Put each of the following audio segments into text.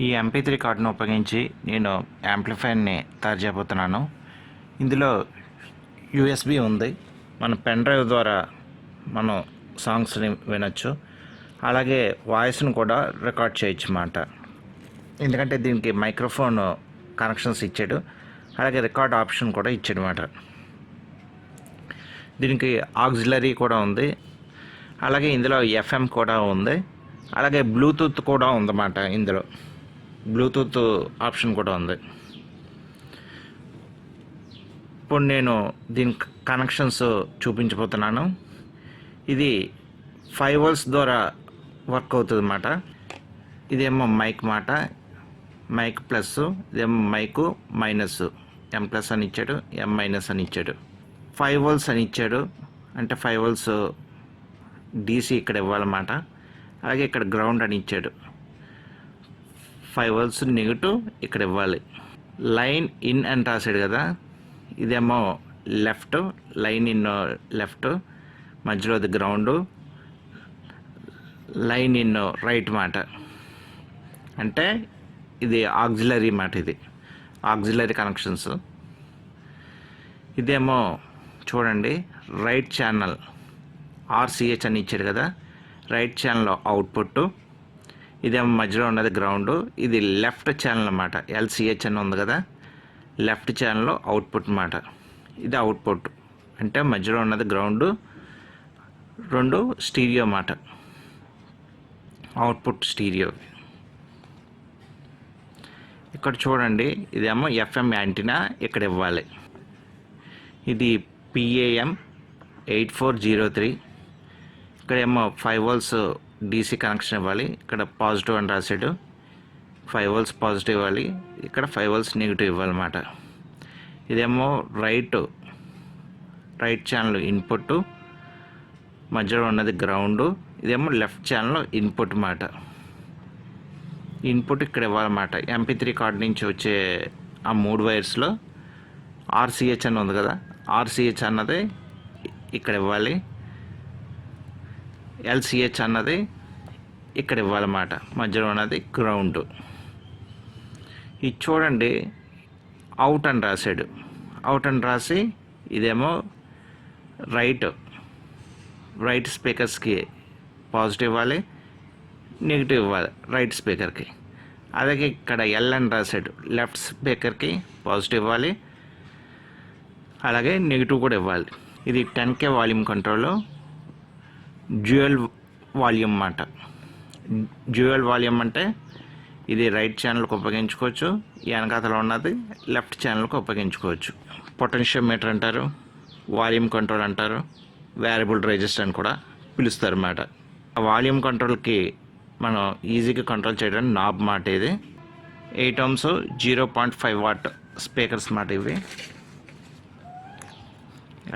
ఈ MP3 కార్డును ఉపయోగించి నేను యాంప్లిఫైర్ని తయారు చేయబోతున్నాను. ఇందులో USB ఉంది. మన పెన్ డ్రైవ్ ద్వారా మనం సాంగ్స్ని వినొచ్చు. అలాగే వాయిస్ను కూడా రికార్డ్ చేయొచ్చు అన్నమాట. ఎందుకంటే దీనికి మైక్రోఫోన్ కనెక్షన్స్ ఇచ్చాడు. అలాగే రికార్డ్ ఆప్షన్ కూడా ఇచ్చాడు అన్నమాట. దీనికి ఆక్సిలరీ కూడా ఉంది. అలాగే ఇందులో FM కూడా ఉంది. అలాగే బ్లూటూత్ కూడా ఉందన్నమాట. ఇందులో బ్లూటూత్ ఆప్షన్ కూడా ఉంది. ఇప్పుడు నేను దీని కనెక్షన్స్ చూపించబోతున్నాను. ఇది 5 volts ద్వారా వర్క్ అవుతుంది అన్నమాట. ఇదేమో మైక్ మాట, మైక్ ప్లస్, ఇదేమో మైకు మైనస్, M ప్లస్ అని ఇచ్చాడు, M మైనస్ అని ఇచ్చాడు. 5 volts అని ఇచ్చాడు, అంటే 5 volts DC ఇక్కడ ఇవ్వాలన్నమాట. అలాగే ఇక్కడ గ్రౌండ్ అని ఇచ్చాడు. 5 volts నెగిటివ్ ఇక్కడ ఇవ్వాలి. లైన్ ఇన్ అని రాశాడు కదా, ఇదేమో లెఫ్ట్, లైన్ ఇన్ లెఫ్ట్, మధ్యలోది గ్రౌండ్, లైన్ ఇన్ రైట్ మాట. అంటే ఇది ఆక్సిలరీ మాట, ఇది ఆక్సిలరీ కనెక్షన్స్. ఇదేమో చూడండి రైట్ ఛానల్ RCH అని ఇచ్చాడు కదా, రైట్ ఛానల్ అవుట్పుట్. ఇదేమో మధ్యలో ఉన్నది గ్రౌండ్. ఇది లెఫ్ట్ ఛానల్ అన్నమాట, LCH అని ఉంది కదా, లెఫ్ట్ ఛానల్ అవుట్పుట్ అన్నమాట. ఇది అవుట్పుట్, అంటే మధ్యలో ఉన్నది గ్రౌండ్, రెండు స్టీరియో అన్నమాట, అవుట్పుట్ స్టీరియో. ఇక్కడ చూడండి ఇదేమో FM యాంటీనా ఇక్కడ ఇవ్వాలి. ఇది PAM 8403. ఇక్కడేమో 5 volts DC కనెక్షన్ ఇవ్వాలి. ఇక్కడ పాజిటివ్ అని రాశాడు, 5 volts పాజిటివ్ ఇవ్వాలి. ఇక్కడ 5 volts నెగిటివ్ ఇవ్వాలన్నమాట. ఇదేమో రైట్ ఛానల్ ఇన్పుట్, మధ్యలో ఉన్నది గ్రౌండ్. ఇదేమో లెఫ్ట్ ఛానల్ ఇన్పుట్ మాట. ఇన్పుట్ ఇక్కడ ఇవ్వాలన్నమాట. MP3 కార్డ్ నుంచి వచ్చే ఆ 3 వైర్స్లో RCH అని ఉంది కదా, RCH అన్నది ఇక్కడ ఇవ్వాలి, LCH అన్నది ఇక్కడ ఇవ్వాలన్నమాట, మధ్యలో ఉన్నది గ్రౌండ్. ఇది చూడండి అవుట్ అని రాశాడు, అవుట్ అని రాసి ఇదేమో రైట్ స్పీకర్స్కి పాజిటివ్ ఇవ్వాలి, నెగిటివ్ ఇవ్వాలి రైట్ స్పీకర్కి. అలాగే ఇక్కడ L అని రాశాడు, లెఫ్ట్ స్పీకర్కి పాజిటివ్ ఇవ్వాలి, అలాగే నెగిటివ్ కూడా ఇవ్వాలి. ఇది 10K volume control, dual volume అన్నమాట. డ్యూయల్ వాల్యూమ్ అంటే ఇది రైట్ ఛానల్కి ఉపయోగించుకోవచ్చు, వెనకాతలో ఉన్నది లెఫ్ట్ ఛానల్కి ఉపయోగించుకోవచ్చు. పొటెన్షియోమీటర్ అంటారు, వాల్యూమ్ కంట్రోల్ అంటారు, వేరియబుల్ రెజిస్టర్ అని కూడా పిలుస్తారు అన్నమాట. ఆ వాల్యూమ్ కంట్రోల్కి మనం ఈజీగా కంట్రోల్ చేయడానికి నాబ్ మాట. ఇది 8 ohms 0.5 watt స్పీకర్స్ మాట. ఇవి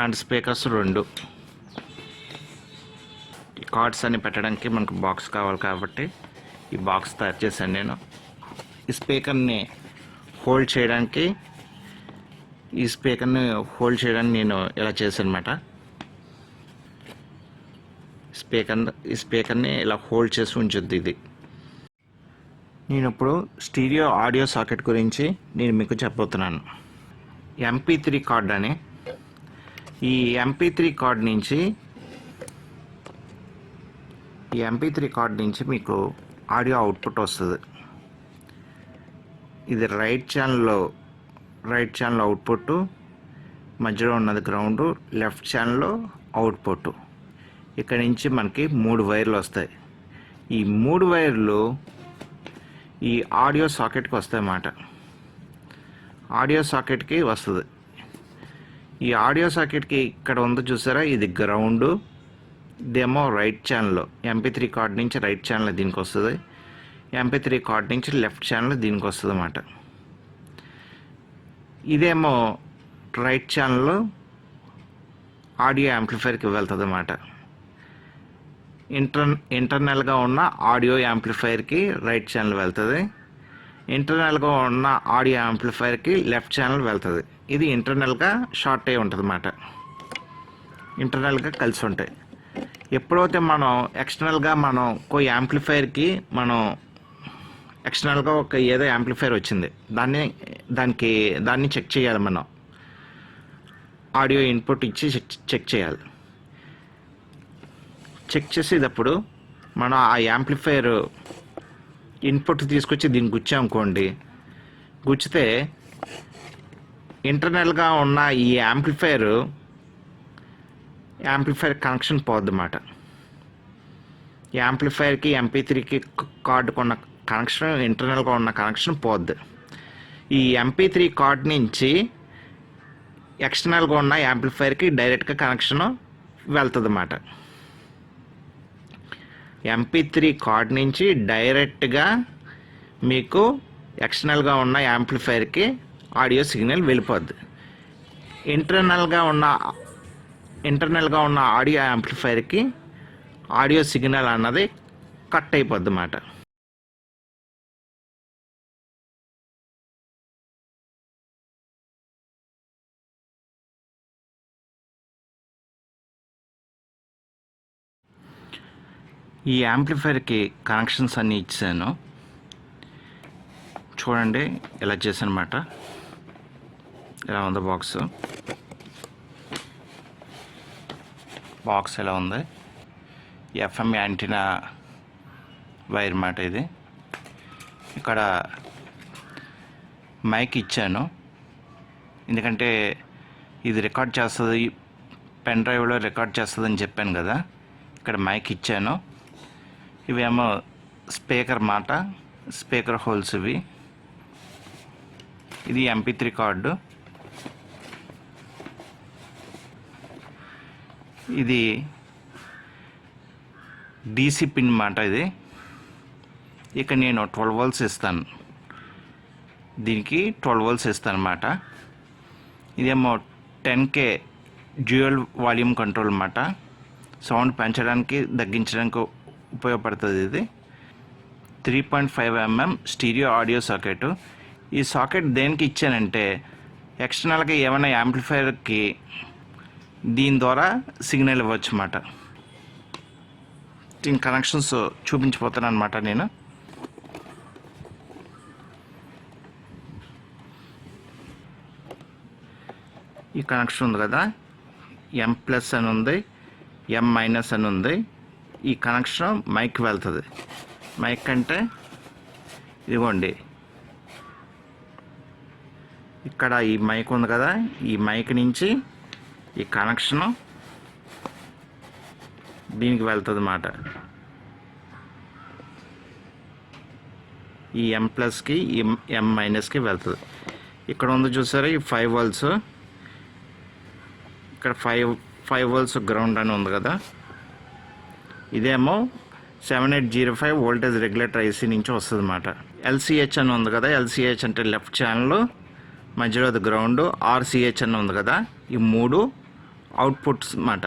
అండ్ స్పీకర్స్ 2. ఈ కార్డ్స్ అన్ని పెట్టడానికి మనకు బాక్స్ కావాలి కాబట్టి ఈ బాక్స్ తయారు చేశాను నేను. ఈ స్పీకర్ని హోల్డ్ చేయడానికి నేను ఇలా చేశాను అన్నమాట. ఈ స్పీకర్ని ఇలా హోల్డ్ చేసి ఉంచుద్ది ఇది. నేను ఇప్పుడు స్టీరియో ఆడియో సాకెట్ గురించి నేను మీకు చెప్పబోతున్నాను. MP3 కార్డ్ అని, ఈ MP3 కార్డ్ నుంచి మీకు ఆడియో అవుట్పుట్ వస్తుంది. ఇది రైట్ ఛానల్ అవుట్పుట్, మధ్యలో ఉన్నది గ్రౌండ్, లెఫ్ట్ ఛానల్లో అవుట్పుట్. ఇక్కడ నుంచి మనకి 3 వైర్లు వస్తాయి. ఈ 3 వైర్లు ఈ ఆడియో సాకెట్కి వస్తాయి అన్నమాట. ఆడియో సాకెట్కి వస్తుంది. ఈ ఆడియో సాకెట్కి ఇక్కడ ఉంది చూసారా, ఇది గ్రౌండ్, ఇదేమో రైట్ ఛానల్. MP3 కార్డ్ నుంచి రైట్ ఛానల్ దీనికి వస్తుంది, MP3 కార్డ్ నుంచి లెఫ్ట్ ఛానల్ దీనికి వస్తుంది అన్నమాట. ఇదేమో రైట్ ఛానల్ ఆడియో యాంప్లిఫైర్కి వెళ్తుంది అన్నమాట. ఇంటర్నల్గా ఉన్న ఆడియో యాంప్లిఫైర్కి రైట్ ఛానల్ వెళ్తుంది, ఇంటర్నల్గా ఉన్న ఆడియో యాంప్లిఫైర్కి లెఫ్ట్ ఛానల్ వెళ్తుంది. ఇది ఇంటర్నల్గా షార్ట్ అయి ఉంటుంది అన్నమాట, ఇంటర్నల్గా కలిసి ఉంటాయి. ఎప్పుడైతే మనం ఎక్స్టర్నల్గా మనం యాంప్లిఫైర్కి మనం ఎక్స్టర్నల్గా ఒక ఏదో యాంప్లిఫైర్ వచ్చింది, దాన్ని చెక్ చేయాలి మనం. ఆడియో ఇన్పుట్ ఇచ్చి చెక్ చేయాలి. చెక్ చేసేటప్పుడు మనం ఆ యాంప్లిఫైర్ ఇన్పుట్ తీసుకొచ్చి దీన్ని గుచ్చామనుకోండి, గుచ్చితే ఇంటర్నల్గా ఉన్న ఈ యాంప్లిఫైర్ కనెక్షన్ పోద్ది అన్నమాట. యాంప్లిఫైర్కి MP3కి కార్డుకు ఉన్న కనెక్షన్, ఇంటర్నల్గా ఉన్న కనెక్షన్ పోద్ది. ఈ MP3 కార్డ్ నుంచి ఎక్స్టర్నల్గా ఉన్న యాంప్లిఫైర్కి డైరెక్ట్గా కనెక్షన్ వెళ్తుంది అన్నమాట. MP3 కార్డ్ నుంచి డైరెక్ట్గా మీకు ఎక్స్టర్నల్గా ఉన్న యాంప్లిఫైర్కి ఆడియో సిగ్నల్ వెళ్ళిపోద్ది. ఇంటర్నల్గా ఉన్న ఆడియో యాంప్లిఫైర్కి ఆడియో సిగ్నల్ అన్నది కట్ అయిపోద్ది అన్నమాట. ఈ యాంప్లిఫైర్కి కనెక్షన్స్ అన్నీ ఇచ్చాను చూడండి, ఎలా చేశానమాట. ఎలా ఉంది బాక్స్ ఎలా ఉంది. FM యాంటీనా వైర్ మాట ఇది. ఇక్కడ మైక్ ఇచ్చాను, ఎందుకంటే ఇది రికార్డ్ చేస్తుంది, పెన్ డ్రైవ్లో రికార్డ్ చేస్తుందని చెప్పాను కదా. ఇక్కడ మైక్ ఇచ్చాను. ఇవేమో స్పీకర్ మాట, స్పీకర్ హోల్స్ ఇవి. ఇది MP3 కార్డు. ఇది DC పిన్ మాట ఇది. ఇక నేను 12 volts ఇస్తాను, దీనికి 12 volts ఇస్తాను అన్నమాట. ఇదేమో 10K డ్యూయల్ వాల్యూమ్ కంట్రోల్ అన్నమాట. సౌండ్ పెంచడానికి తగ్గించడానికి ఉపయోగపడుతుంది ఇది. 3.5 mm స్టీరియో ఆడియో సాకెట్. ఈ సాకెట్ దేనికి ఇచ్చానంటే ఎక్స్టర్నల్గా ఏమైనా యాంప్లిఫైర్కి దీని ద్వారా సిగ్నల్ ఇవ్వచ్చు అన్నమాట. దీని కనెక్షన్స్ చూపించిపోతాను అన్నమాట నేను. ఈ కనెక్షన్ ఉంది కదా, M+ అని ఉంది, M- అని ఉంది. ఈ కనెక్షన్ మైక్ వెళ్తుంది. మైక్ అంటే ఇదిగోండి, ఇక్కడ ఈ మైక్ ఉంది కదా, ఈ మైక్ నుంచి ఈ కనెక్షను దీనికి వెళ్తుంది అన్నమాట. ఈ M+కి ఈ M-కి వెళ్తుంది. ఇక్కడ ఉంది చూసారా, ఈ 5 volts. ఇక్కడ 5 volts గ్రౌండ్ అని ఉంది కదా. ఇదేమో 7805 వోల్టేజ్ రెగ్యులేటర్ IC నుంచి వస్తుంది అన్నమాట. LCH అని ఉంది కదా, LCH అంటే లెఫ్ట్ ఛానల్, మధ్యలో గ్రౌండ్. RCH అని ఉంది కదా, ఈ 3 అవుట్పుట్స్ అన్నమాట.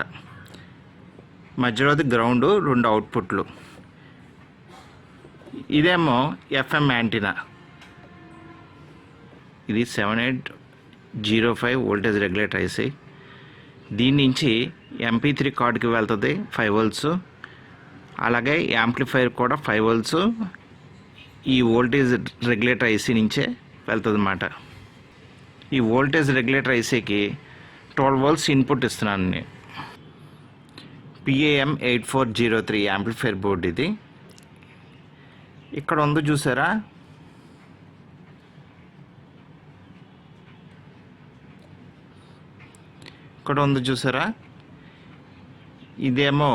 మధ్యలో గ్రౌండ్, 2 అవుట్పుట్లు. ఇదేమో FM యాంటీనా. ఇది 7805 వోల్టేజ్ రెగ్యులేటర్ IC. దీని నుంచి MP3 కార్డుకి వెళ్తుంది 5 volts. అలాగే యాంప్లిఫైర్ కూడా 5 volts ఈ వోల్టేజ్ రెగ్యులేటర్ IC నుంచే వెళ్తుంది అన్నమాట. ఈ వోల్టేజ్ రెగ్యులేటర్ ICకి 12 volts ఇన్పుట్ ఇస్తున్నాను నేను. PAM8403 యాంప్లిఫైర్ బోర్డు ఇది. ఇక్కడ ఉందో చూసారా, ఇదేమో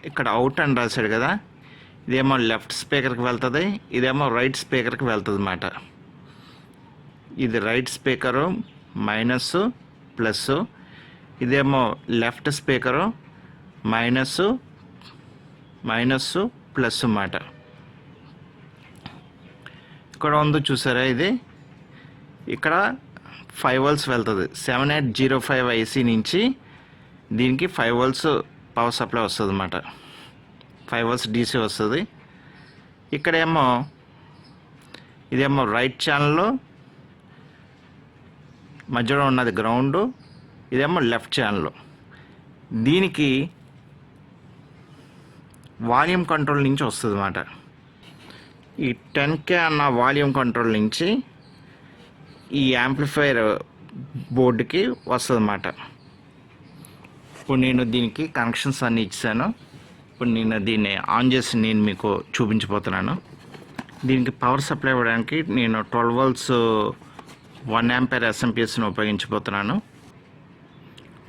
ఇక్కడ అవుట్ అని రాశాడు కదా, ఇదేమో లెఫ్ట్ స్పీకర్కి వెళ్తుంది, ఇదేమో రైట్ స్పీకర్కి వెళ్తుంది అన్నమాట. ఇది రైట్ స్పీకరు మైనస్ ప్లస్, ఇదేమో లెఫ్ట్ స్పీకరు మైనస్ ప్లస్ అన్నమాట. ఇక్కడ ఉందో చూసారా, ఇది ఇక్కడ 5 volts వెళ్తుంది. 7805 IC నుంచి దీనికి 5 volts పవర్ సప్లై వస్తుంది అన్నమాట. 5 volts DC వస్తుంది. ఇదేమో రైట్ ఛానల్లో, మధ్యలో ఉన్నది గ్రౌండ్, ఇదేమో లెఫ్ట్ ఛానల్. దీనికి వాల్యూమ్ కంట్రోల్ నుంచి వస్తుంది అన్నమాట. ఈ 10K అన్న వాల్యూమ్ కంట్రోల్ నుంచి ఈ యాంప్లిఫైయర్ బోర్డుకి వస్తుంది అన్నమాట. ఇప్పుడు నేను దీనికి కనెక్షన్స్ అన్నీ ఇచ్చాను. ఇప్పుడు నేను దీన్ని ఆన్ చేసి నేను మీకు చూపించబోతున్నాను. దీనికి పవర్ సప్లై ఇవ్వడానికి నేను 12 volts 1 ampere SMPSని ఉపయోగించబోతున్నాను.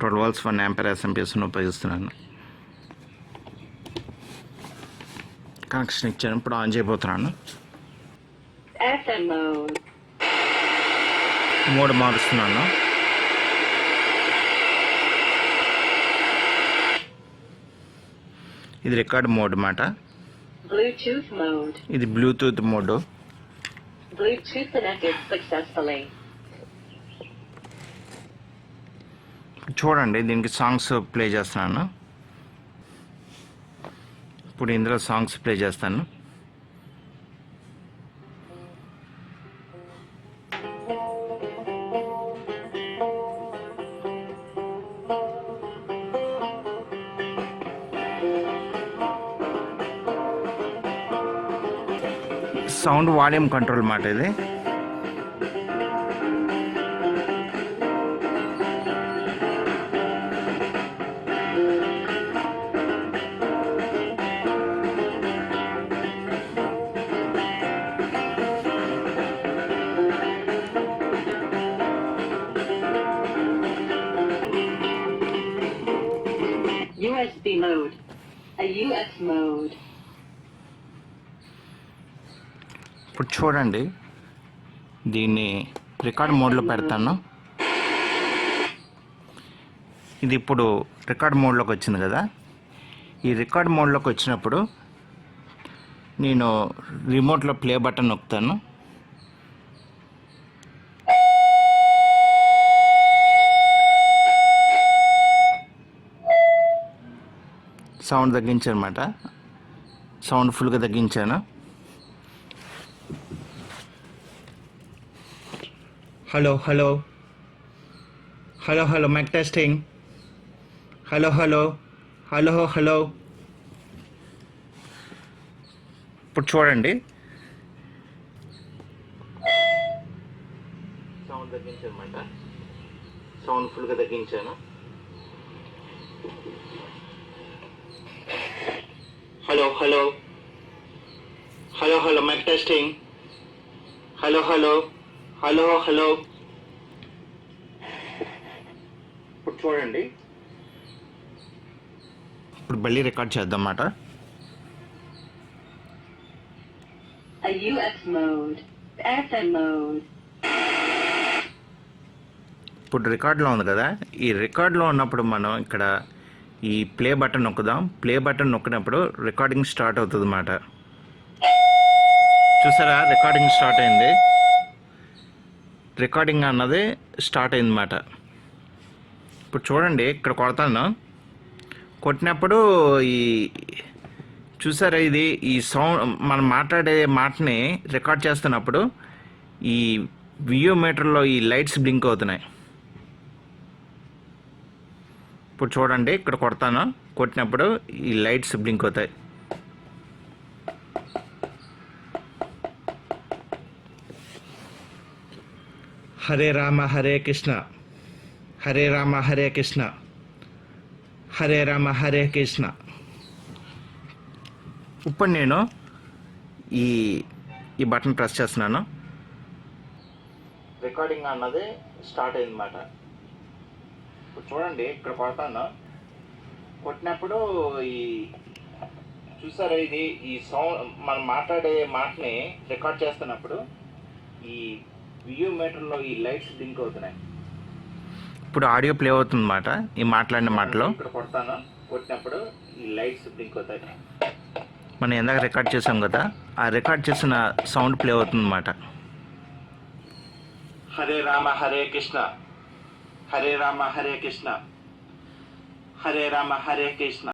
12 volts 1 ampere SMPSని ఉపయోగిస్తున్నాను. కనెక్షన్ ఇచ్చాను. ఇప్పుడు ఆన్ చేయబోతున్నాను. మోడ్ మారుస్తున్నాను. ఇది రికార్డ్ మోడ్ అన్నమాట. Bluetooth mode. ఇది Bluetooth mode. Bluetooth connected successfully. చూడండి, దీనికి సాంగ్స్ ప్లే చేస్తున్నాను. ఇప్పుడు ఇందులో సాంగ్స్ ప్లే చేస్తాను. సౌండ్ వాల్యూమ్ కంట్రోల్ అన్నమాట ఇది. USB mode. A UX mode. ఇప్పుడు చూడండి, దీన్ని రికార్డ్ మోడ్లో పెడతాను. ఇది ఇప్పుడు రికార్డ్ మోడ్లోకి వచ్చింది కదా. ఈ రికార్డ్ మోడ్లోకి వచ్చినప్పుడు నేను రిమోట్లో ప్లే బటన్ నొక్కుతాను. సౌండ్ తగ్గించాను అన్నమాట. సౌండ్ ఫుల్గా తగ్గించాను. Hello hello hello hello mic testing. Hello hello hello hello. ఇప్పుడు చూడండి, సౌండ్ తగ్గించాను అన్నమాట. సౌండ్ ఫుల్గా తగ్గించాను. Hello hello hello hello mic testing. Hello hello hello hello. ఇప్పుడు చూడండి, ఇప్పుడు మళ్ళీ రికార్డ్ చేద్దాం అన్నమాట. A UX mode. FM mode. ఇప్పుడు రికార్డులో ఉంది కదా. ఈ రికార్డులో ఉన్నప్పుడు మనం ఇక్కడ ఈ ప్లే బటన్ నొక్కుదాం. ప్లే బటన్ నొక్కినప్పుడు రికార్డింగ్ స్టార్ట్ అవుతుంది అన్నమాట. చూసారా, రికార్డింగ్ స్టార్ట్ అయింది. రికార్డింగ్ అన్నది స్టార్ట్ అయిందన్నమాట. ఇప్పుడు చూడండి, ఇక్కడ కొడతాను. కొట్టినప్పుడు ఈ చూసారా, ఇది ఈ సౌండ్ మనం మాట్లాడే మాటని రికార్డ్ చేస్తున్నప్పుడు ఈ వియోమీటర్లో ఈ లైట్స్ బ్లింక్ అవుతున్నాయి. ఇప్పుడు చూడండి, ఇక్కడ కొడతాను. కొట్టినప్పుడు ఈ లైట్స్ బ్లింక్ అవుతాయి. హరే రామ హరే కృష్ణ, హరే రామ హరే కృష్ణ, హరే రామ హరే కృష్ణ. ఇప్పుడు నేను ఈ బటన్ ప్రెస్ చేస్తున్నాను. రికార్డింగ్ అన్నది స్టార్ట్ అయిందన్నమాట. ఇప్పుడు చూడండి, ఇక్కడ కొడతాను. కొట్టినప్పుడు ఈ చూసారా, ఇది ఈ సౌండ్ మనం మాట్లాడే మాటని రికార్డ్ చేస్తున్నప్పుడు ఈ వియోమీటర్లో ఈ లైట్స్ బ్లింక్ అవుతున్నాయి. ఇప్పుడు ఆడియో ప్లే అవుతుంది అన్నమాట. ఈ మాట్లాడిన మాటలో ఇక్కడ కొడతాను. కొట్టినప్పుడు ఈ లైట్స్ బ్లింక్ అవుతాయి. మనం ఎందాక రికార్డ్ చేసాం కదా, ఆ రికార్డ్ చేసిన సౌండ్ ప్లే అవుతుంది అన్నమాట. హరే రామ హరే కృష్ణ, హరే రామ హరే కృష్ణ, హరే రామ హరే కృష్ణ.